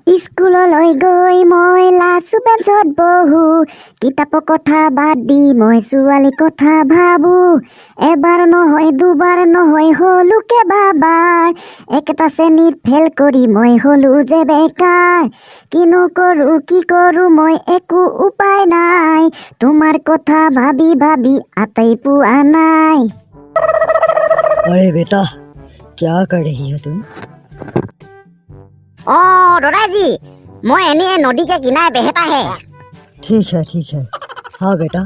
স্কুললৈ গৈ মই লাচু বেঞ্চত বহো, কিতাপৰ কথা বাদ দি মই ছোৱালীৰ কথা ভাবো। এবাৰ নহয় দুবাৰ নহয় হলো কেইবাবাৰ, একেটা শ্ৰেণীত ফেল কৰি মই হলো যে বেকাৰ। কিনো কৰো কি কৰো মই একো উপায় নাই, তোমাৰ কথা ভাবি ভাবি আটাই পোৱা নাই। अरे बेटा क्या कर रही है तुम? दादाजी मैं एने नदी के किनारे बहता है। ठीक है हाँ बेटा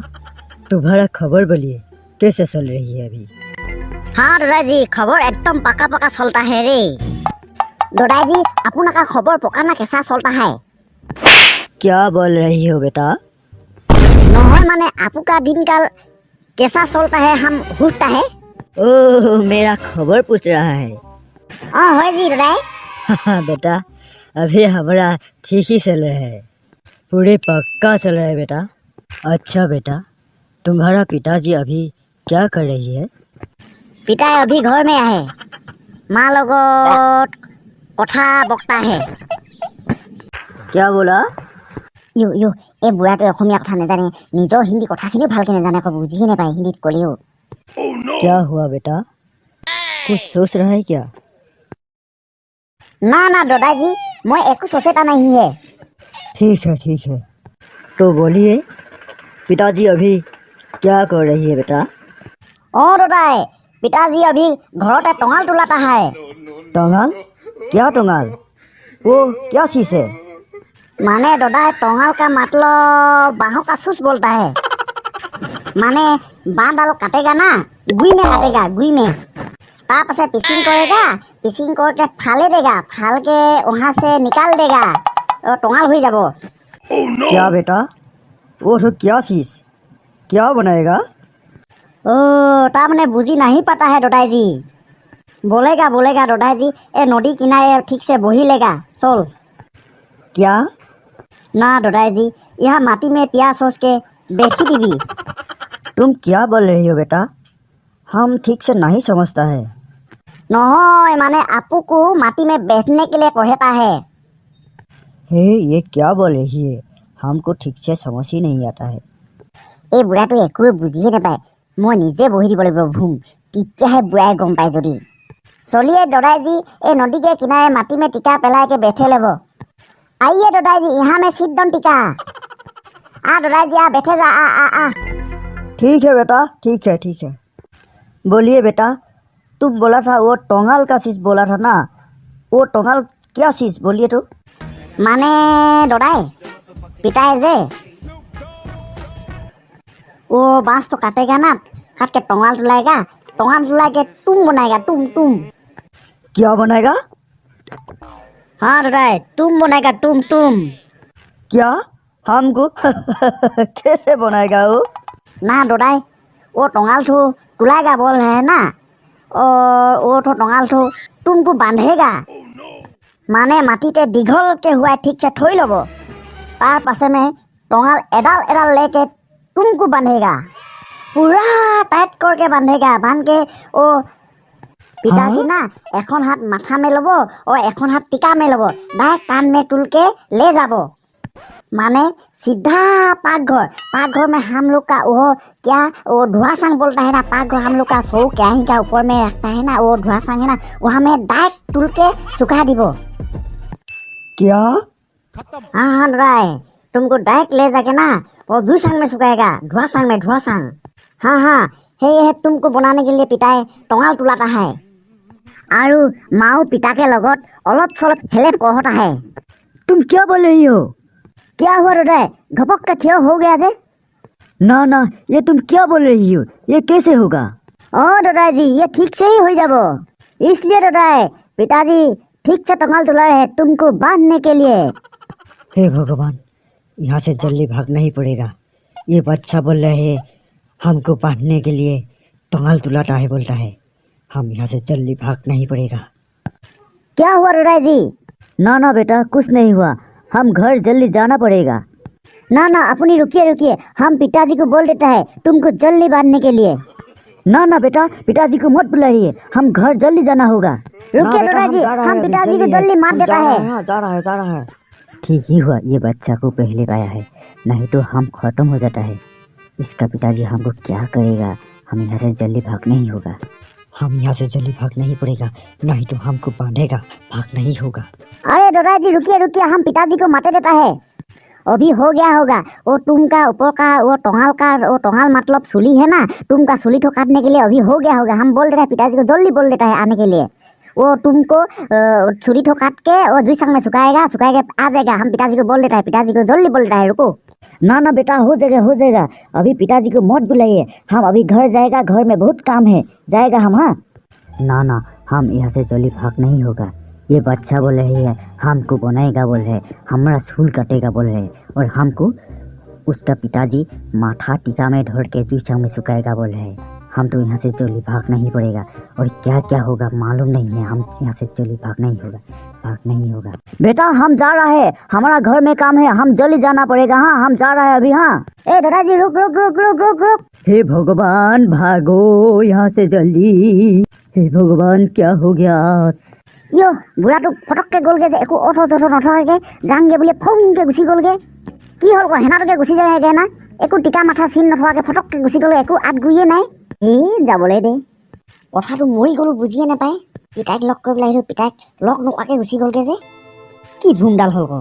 तुम्हारा खबर बोलिए कैसे चल रही है अभी? हाँ दादाजी खबर एकदम पका पका चलता है रे। दादाजी अपना का खबर पका ना कैसा चलता है? क्या बोल रही हो बेटा? नहीं माने आपू का दिन काल कैसा चलता है हम पूछता है। ओह मेरा खबर पूछ रहा है। है जी दादाजी। हाँ बेटा अभी हमारा ठीक ही चल रहा है, पूरे पक्का चल रहा है बेटा। अच्छा बेटा तुम्हारा पिताजी अभी क्या कर रही है? पिता अभी घर में है, माँ लगत कथा बकता है। क्या बोला? यो ए बुढ़ाटे अসমীয়া কথা नाजाने निजर हिंदी कथाखिनि भालके नाजाने को बुझिए नापाय हिंदीत कलिओ। क्या हुआ बेटा कुछ सोच रहा है क्या? ना दादाजी मैं एक सोचता नहीं है। ठीक है तो बोलिए पिताजी अभी क्या कर रही है बेटा? दादाई पिताजी अभी घरते टंगाल तुलाता है। टंगाल? क्या टंगाल? वो क्या चीज है? माने दादाई टंगाल का मतलब बाहों का सूस बोलता है। माने बाँह डाल काटेगा ना, गुई में काटेगा, गुई में ताप से पिसिंग करेगा, पिसिंग करके फाले देगा, फाल के वहाँ से निकाल देगा और टंगाल हो जाबो। क्या बेटा वो तो क्या चीज क्या बनाएगा? ता मैंने बुझी नहीं पता है दादाई जी। बोलेगा दादाई जी ए नदी किनारे ठीक से बही लेगा चल। क्या? ना दादाई जी यहाँ माटी में प्याज सोच के बेची दीदी। तुम क्या बोल रही हो बेटा? हम ठीक से नहीं समझता है। नहीं माने आपू को माटी में बैठने के लिए कहता है। हे ये क्या बोल रही है? हमको ठीक से समझ ही नहीं आता है। এই বুঢ়াটো একোৱে বুজিয়ে নাপায়, মই নিজে বহি দিব লাগিব ভুম, তেতিয়াহে বুঢ়াই গম পায়। যদি चलिए दादाई जी ए नदी के किनारे माटी में टीका पेला के बैठे लेबो। आइए दादाई जी यहाँ में सीट दम टीका। दादाई जी आ बैठे जा आ। ठीक है बेटा ठीक है बोलिए बेटा तुम बोला था वो टोंगाल का चीज बोला था ना, वो टोंगाल क्या चीज बोलिए तो? माने दादाई पिताए जे वो बांस तो काटेगा ना, काट के टोंगाल तुलाएगा, टोंगाल तुला के तुम बनाएगा, तुम। क्या बनाएगा? हाँ दादाई तुम बनाएगा, तुम। क्या हमको कैसे बनाएगा वो? ना दादाई वो टोंगाल ठो तुलाएगा बोल रहे है ना, और वो ठो टोंगाल ठो तुमको बांधेगा। माने माटीते दीघल के हुआ ठीक से थोई लबो, तार पासे में टोंगाल एडाल लेके तुमको बांधेगा, पूरा टाइट करके बांधेगा। बांध के ओ पिताजी ना एखन हाथ माथा में लबो और एखन हाथ टीका में लबो, डायरेक्ट कान में तुल के ले जाबो। माने सीधा पाकघर में हम लोग का वो क्या वो धुआं सांग बोलता है ना, पाकघर हम लोग का सौ क्या ही का ऊपर में रखता है ना, वो धुआं सांग है ना, वहाँ में डायरेक्ट तुल के सुखा दीबो। क्या? हाँ दादाई तुमको डायरेक्ट ले जाके ना वो धुआं सांग में सुखाएगा, धुआं सांग। हाँ हे तुमको बनाने के लिए पिताए टंगाल तुलाता है। आरु माओ पिता के लगत अलप सलप खेले कहता है। तुम क्या बोल रही हो? क्या हुआ दादाई घपक का ठेव हो गया जे? ना ये तुम क्या बोल रही हो? ये कैसे होगा? दादाई जी ये ठीक से ही हो जाबो, इसलिए दादाई पिताजी ठीक से टंगाल तुला है तुमको बांधने के लिए। हे भगवान यहाँ से जल्दी भागना ही पड़ेगा। ये बच्चा बोल रहे है हमको बांधने के लिए टंगाल तुलाता है बोलता है, हम यहाँ से जल्दी भागना ही पड़ेगा। क्या हुआ दादाई जी? ना बेटा कुछ नहीं हुआ, हम घर जल्दी जाना पड़ेगा। ना अपनी रुकिए हम पिताजी को बोल देता है तुमको जल्दी बांधने के लिए। ना बेटा पिताजी को मत बुलाइए, हम घर जल्दी जाना होगा। रुकिए दादाजी, हम पिताजी को जल्दी मार देता है। जा रहा है। ठीक ही हुआ ये बच्चा को पहले पाया है, नहीं तो हम खत्म हो जाता है। इसका पिताजी हमको क्या करेगा? हम यहाँ से जल्दी भागना ही होगा। हम यहाँ से जल्दी भागना ही पड़ेगा, नहीं तो हमको बांधेगा, भागना ही होगा। अरे दादाजी रुकिए, हम पिताजी को मारते देता है। अभी हो गया होगा। वो तुम का ऊपर का वो टोंगाल मतलब सूली है ना, तुम का सूली तो काटने के लिए अभी हो गया होगा। हम बोल देते हैं पिताजी को, जल्दी बोल देता है आने के लिए। वो तुमको छुरी ठो काट के और जुई संग में सुखाएगा आ जाएगा। हम पिताजी को बोल देता है, पिताजी को जल्दी बोल देता है। रुको ना बेटा, हो जाएगा। अभी पिताजी को मत बुलाइए, हम अभी घर जाएगा, घर में बहुत काम है, जाएगा हम। हाँ ना, हम यहाँ से जल्दी भाग नहीं होगा। ये बच्चा बोल रही है हमको बनाएगा बोल रहे, हमारा सूल कटेगा बोल रहे, और हमको उसका पिताजी माथा टीका में धर के जुई में सुखाएगा बोल रहे। हम तो यहाँ से जल्दी भागना ही पड़ेगा, और क्या क्या होगा मालूम नहीं है। हम यहाँ से जल्दी भागना ही होगा। बेटा हम जा रहा है, हमारा घर में काम है, हम जल्दी जाना पड़ेगा। हाँ हम जा रहा है अभी। हाँ ए दादाजी रुक। हे भगवान, भागो यहाँ से जल्दी। हे भगवान, क्या हो गया? यो बुढ़ा तो फटकके गलगे जे एको अठो चठो नथके जांगे बोले फौंके गुसी गलगे। की हल को हेनाटके गुसी जाएगे ना, एको टीका माथा सीन नथवाके फटकके गुसी गले, एको आत गुइए नाइ। जाबले दे कथाটো मरि गलो बुझिए नापाय। पिताक लग कर पेলাই पिताक लग नकाके गुसी गलगे जे की भुमडाल हल को।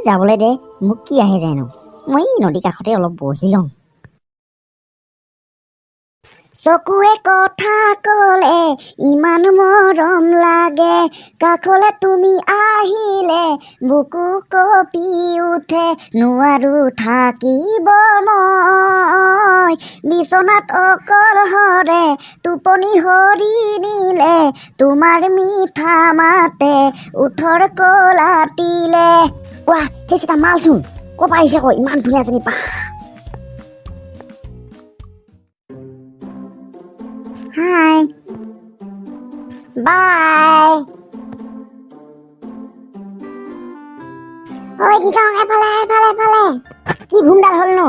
जाबले दे, मुक की आহে जानो, মই नदी काखते अलप बहि लम। চকুৱে কথা কলে ইমান মৰম লাগে, কাষলে তুমি আহিলে বুকু কঁপি উঠে, নোৱাৰো থাকিব মই বিচনাত অকলহৰে, টোপনি হৰি নিলে তোমাৰ মিঠা মাতে উঠৰ কলাতিলে। ৱাহ সেইচিতা মালচোন, ক'ৰ পৰা আহিছে আকৌ ইমান ধুনীয়াজনী পা। Hi. Bye. Oi Didong, এফালে কি ভুমডাল হল নো?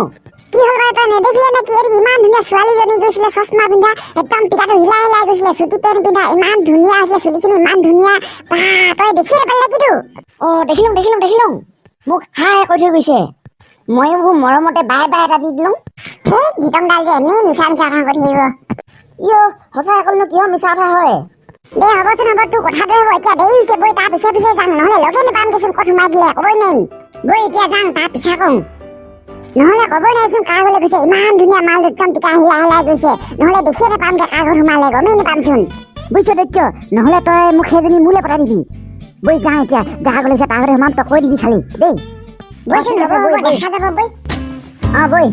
কি হল রে তই নেদেখিলে নেকি? এৰি ইমান ধুনীয়া ছোৱালীজনী গৈছিলে, চশমা পিন্ধা, একদম টিকাটো হিলাই গৈছিলে, চুটি পেণ্ট পিন্ধা, ইমান ধুনীয়া আছিলে, চুলিখিনি ইমান ধুনীয়া। তই দেখি নাপালি নেকি? দেখিলোঁ। মোক হাই কৈ থৈ গৈছে। ময়ো মৰমতে বাই এটা দি দিলোঁ। সেই গীতংডাল যে এনেই মিছা কাম কৰি থাকিব। ইয় সঁচাই ক'লনো কিয় মিছা কথা হয়? দে হ'বচোন, হ'ব, তোৰ কথাটো হ'ব। এতিয়া দেৰি হৈছে, বৈ তাৰ পিছে যাম, নহ'লে লগে নাপাম দেচোন। ক'ত সোমাই দিলে ক'বই নোৱাৰিম। বৈ এতিয়া যাম, তাৰ পিছা কওঁ, নহ'লে ক'বই নোৱাৰিচোন কাৰ ঘৰলৈ গৈছে। ইমান ধুনীয়া মাল, একদম টিকা হিলাই গৈছে, নহ'লে দেখিয়ে নাপামগৈ কাৰ ঘৰত সোমালে, গমেই নাপামচোন। বুজিছ দৈত্য, নহ'লে তই মোক সেইজনী মোলৈ পঠাই দিবি। বৈ যাওঁ এতিয়া, যাহা গৈছে তাৰ ঘৰতে সোমাম, তই কৈ দিবি খালি দেই। বৈচোন, হ'ব, দেখা যাব বৈ। বৈ।